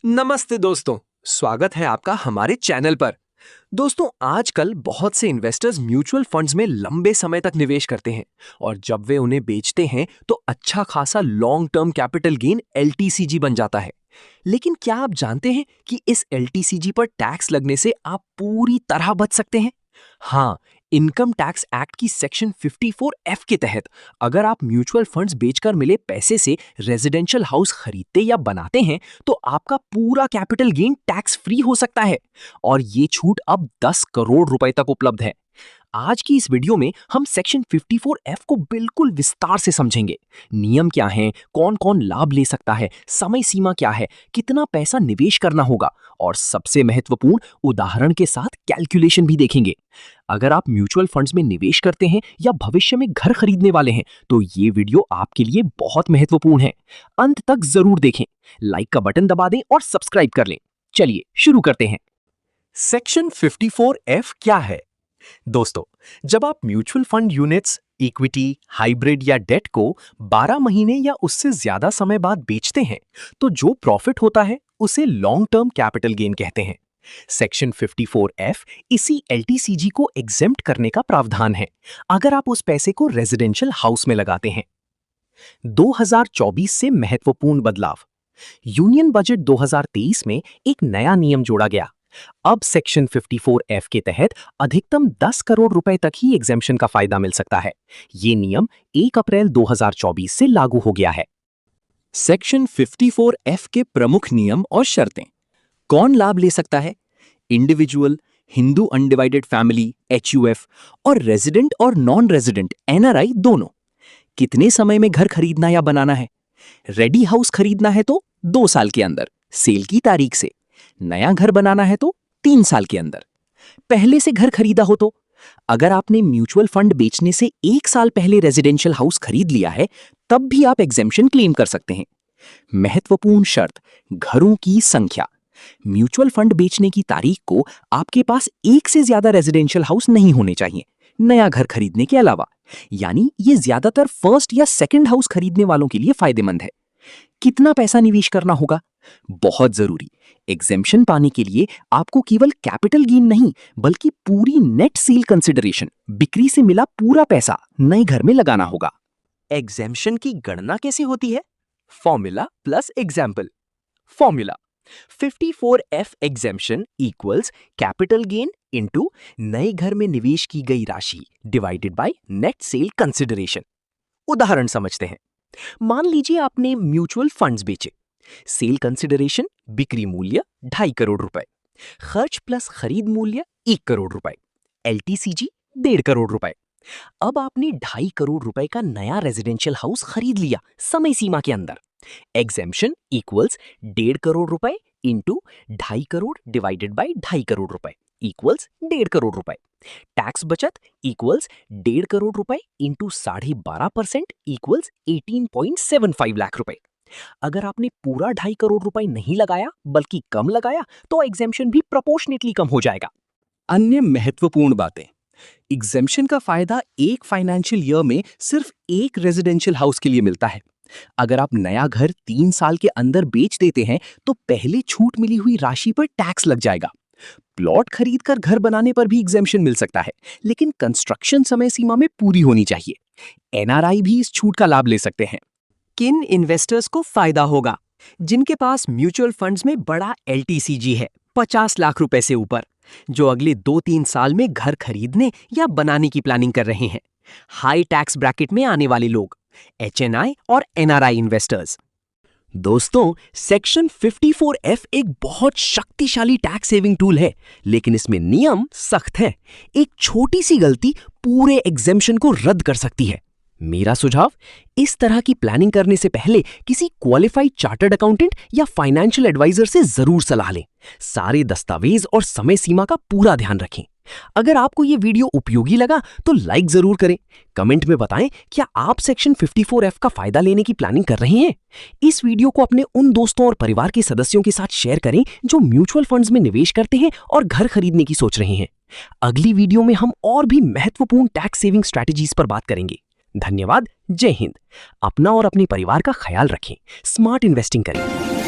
नमस्ते दोस्तों, स्वागत है आपका हमारे चैनल पर। दोस्तों, आजकल बहुत से इन्वेस्टर्स म्यूचुअल फंड्स में लंबे समय तक निवेश करते हैं और जब वे उन्हें बेचते हैं तो अच्छा खासा long term capital gain LTCG बन जाता है। लेकिन क्या आप जानते हैं कि इस एलटीसीजी पर टैक्स लगने से आप पूरी तरह बच सकते हैं? हाँ, इनकम टैक्स एक्ट की सेक्शन 54F के तहत अगर आप म्यूचुअल फंड्स बेचकर मिले पैसे से रेजिडेंशियल हाउस खरीदते या बनाते हैं तो आपका पूरा कैपिटल गेन टैक्स फ्री हो सकता है और ये छूट अब 10 करोड़ रुपए तक उपलब्ध है। आज की इस वीडियो में हम सेक्शन 54F को बिल्कुल विस्तार से समझेंगे। नियम क्या हैं, कौन-कौन लाभ ले सकता है, समय सीमा क्या है, कितना पैसा निवेश करना होगा और सबसे महत्वपूर्ण उदाहरण के साथ कैलकुलेशन भी देखेंगे। अगर आप म्यूचुअल फंड्स में निवेश करते हैं या भविष्य में घर खरीदने वाले हैं तो ये वीडियो आपके लिए बहुत महत्वपूर्ण है। अंत तक जरूर देखें, लाइक का बटन दबा दें और सब्सक्राइब कर लें। चलिए शुरू करते हैं। सेक्शन 54F क्या है? दोस्तों, जब आप mutual fund units, equity, hybrid या डेट को 12 महीने या उससे ज्यादा समय बाद बेचते हैं तो जो प्रॉफिट होता है उसे लॉन्ग टर्म कैपिटल गेन कहते हैं। सेक्शन 54F इसी एलटीसीजी को एग्जेम्प्ट करने का प्रावधान है अगर आप उस पैसे को रेजिडेंशियल हाउस में लगाते हैं। 2024 से महत्वपूर्ण बदलाव। यूनियन बजट 2023 में एक नया नियम जोड़ा गया। अब सेक्शन 54F के तहत अधिकतम 10 करोड़ रुपए तक ही एग्जेम्पशन का फायदा मिल सकता है। ये नियम 1 अप्रैल 2024 से लागू हो गया है। सेक्शन 54F के प्रमुख नियम और शर्तें। कौन लाभ ले सकता है? Individual, Hindu undivided family HUF और रेजिडेंट और नॉन रेजिडेंट NRI दोनों। कितने समय में घर खरीदना या बनाना है? रेडी हाउस खरीदना है तो 2 साल के अंदर सेल की तारीख से। नया घर बनाना है तो 3 साल के अंदर। पहले से घर खरीदा हो तो अगर आपने म्यूचुअल फंड बेचने से 1 साल पहले रेजिडेंशियल हाउस खरीद लिया है तब भी आप एग्जेम्पशन क्लेम कर सकते हैं। महत्वपूर्ण शर्त, घरों की संख्या। म्यूचुअल फंड बेचने की तारीख को आपके पास 1 से ज्यादा रेजिडेंशियल हाउस नहीं होने चाहिए नया घर खरीदने के अलावा, यानी ये ज्यादातर फर्स्ट या सेकंड हाउस खरीदने वालों के लिए फायदेमंद है। कितना पैसा निवेश करना होगा? बहुत जरूरी, एग्जेम्पशन पाने के लिए आपको केवल कैपिटल गेन नहीं बल्कि पूरी नेट सेल कंसिडरेशन, बिक्री से मिला पूरा पैसा नए घर में लगाना होगा। एग्जेम्पशन की गणना कैसे होती है? Formula plus example. Formula 54F exemption equals capital gain into नए घर में निवेश की गई राशि divided by net sale consideration. उदाहरण समझते हैं। मान लीजिए आपने म्यूचुअल फंड्स बेचे। सेल कंसिडरेशन बिक्री मूल्य 2.5 करोड़ रुपए, खर्च प्लस खरीद मूल्य 1 करोड़ रुपए, एलटीसीजी 1.5 करोड़ रुपए। अब आपने 2.5 करोड़ रुपए का नया रेजिडेंशियल हाउस खरीद लिया समय सीमा के अंदर। एग्जेम्पशन इक्वल्स 1.5 करोड़ रुपए into 2.5 crore divided by 2.5 crore रुपए इक्वल्स 1.5 करोड़ रुपए। टैक्स बचत इक्वल्स 1.5 करोड़ रुपए इंटू 12.5% इक्वल्स 18.75 लाख रुपए। अगर आपने पूरा 2.5 करोड़ रुपए नहीं लगाया बल्कि कम लगाया तो एग्जेम्पशन भी प्रोपोर्शनेटली कम हो जाएगा। अन्य महत्वपूर्ण बातें। एग्जेम्पशन का फायदा एक फाइनेंशियल ईयर में सिर्फ एक रेजिडेंशियल हाउस के लिए मिलता है। अगर आप नया घर 3 साल के अंदर बेच देते हैं तो पहले छूट मिली हुई राशि पर टैक्स लग जाएगा। प्लॉट खरीदकर घर बनाने पर भी एग्जेम्पशन मिल सकता है, लेकिन कंस्ट्रक्शन समय सीमा में पूरी होनी चाहिए। NRI भी इस छूट का लाभ ले सकते हैं। किन इन्वेस्टर्स को फायदा होगा? जिनके पास म्यूचुअल फंड्स में बड़ा LTCG है 50 लाख रुपए से ऊपर, जो अगले 2-3 साल में घर खरीदने या बनाने की प्लानिंग कर रहे हैं। हाई टैक्स ब्रैकेट में आने वाले लोग, HNI और NRI इन्वेस्टर्स। दोस्तों, सेक्शन 54F एक बहुत शक्तिशाली टैक्स सेविंग टूल है, लेकिन इसमें नियम सख्त हैं। एक छोटी सी गलती पूरे एग्जेम्पशन को रद्द कर सकती है। मेरा सुझाव, इस तरह की प्लानिंग करने से पहले किसी क्वालिफाइड चार्टर्ड अकाउंटेंट या फाइनेंशियल एडवाइजर से जरूर सलाह लें। सारे दस्तावेज और समय सीमा का पूरा ध्यान रखें। अगर आपको ये वीडियो उपयोगी लगा तो लाइक जरूर करें। कमेंट में बताएं क्या आप सेक्शन 54F का फायदा लेने की प्लानिंग कर रहे हैं। इस वीडियो को अपने उन दोस्तों और परिवार के सदस्यों के साथ शेयर करें जो म्यूचुअल फंड्स में निवेश करते हैं और घर खरीदने की सोच रहे हैं। अगली वीडियो में हम और भी महत्वपूर्ण टैक्स सेविंग स्ट्रैटेजीज पर बात करेंगे। धन्यवाद। जय हिंद। अपना और अपने परिवार का ख्याल रखें। स्मार्ट इन्वेस्टिंग करें।